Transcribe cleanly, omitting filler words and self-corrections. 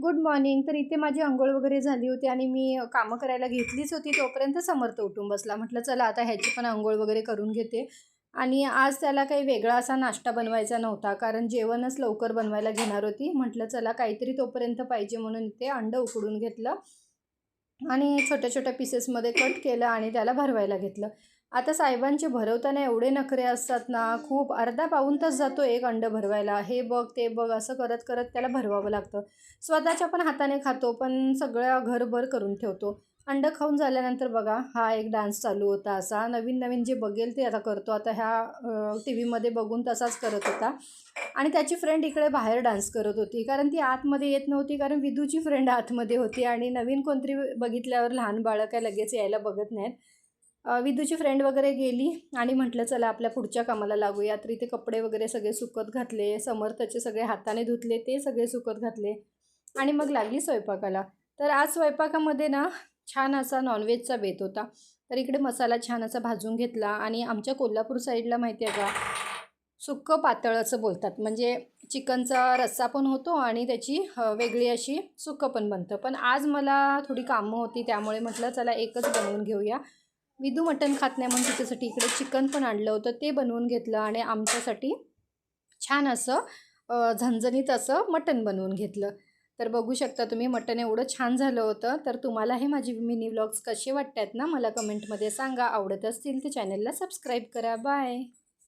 Good morning. तर इथे माझी अंघोळ वगैरे झाली होती आणि मी कामं करायला घेतलीच होती, तोपर्यंत समर्थ उठून बसला. म्हटलं चला आता ह्याची पण अंघोळ वगैरे करून घेते. आणि आज त्याला काही वेगळा असा नाश्ता बनवायचा नव्हता, कारण जेवणच लवकर बनवायला घेणार होती. म्हटलं चला काहीतरी तोपर्यंत पाहिजे, म्हणून इथे अंडं उकडून घेतलं आणि छोट्या छोट्या पीसेसमध्ये कट केलं आणि त्याला भरवायला घेतलं. आता साहेबांचे भरवताना एवढे नखरे असतात ना, खूप अर्धा पाऊण तास जातो एक अंडं भरवायला. हे बघ ते बघ असं करत करत त्याला भरवावं लागतं. स्वतःच्या पण हाताने खातो, पण सगळं घरभर करून ठेवतो. अंडं खाऊन झाल्यानंतर बघा हा एक डान्स चालू होता. असा नवीन नवीन जे बघेल ते आता करतो. आता ह्या टी व्हीमध्ये बघून तसाच करत होता. आणि त्याची फ्रेंड इकडे बाहेर डान्स करत होती, कारण ती आतमध्ये येत नव्हती, कारण विदूची फ्रेंड आतमध्ये होती. आणि नवीन कोणतरी बघितल्यावर लहान बाळं काय लगेच यायला बघत नाहीत. विदूची फ्रेंड वगैरे गेली आणि म्हटलं चला आपल्या पुढच्या कामाला लागूया. तर इथे कपडे वगैरे सगळे सुकत घातले, समर्थचे सगळे हाताने धुतले ते सगळे सुकत घातले आणि मग लागली स्वयंपाकाला. तर आज स्वयंपाकामध्ये ना छान असा नॉनव्हेजचा बेत होता. तर इकडे मसाला छान असा भाजून घेतला. आणि आमच्या कोल्हापूर साईडला माहिती आहे का, सुक्कं पातळ असं बोलतात. म्हणजे चिकनचा रस्सा पण होतो आणि त्याची वेगळी अशी सुक्कं पण बनतं. पण आज मला थोडी कामं होती, त्यामुळे म्हटलं चला एकच बनवून घेऊया. विदू मटण खात नाही म्हणून तिच्यासाठी इकडे चिकन पण आणलं होतं, ते बनवून घेतलं. आणि आमच्यासाठी छान असं झणझणीत असं मटण बनवून घेतलं. तर बघू शकता तुम्ही, मटण एवढं छान झालं होतं. तर तुम्हाला हे माझी मिनी व्लॉग्स कसे वाटतात ना, मला कमेंटमध्ये सांगा. आवडत असतील तर चॅनलला सबस्क्राईब करा. बाय.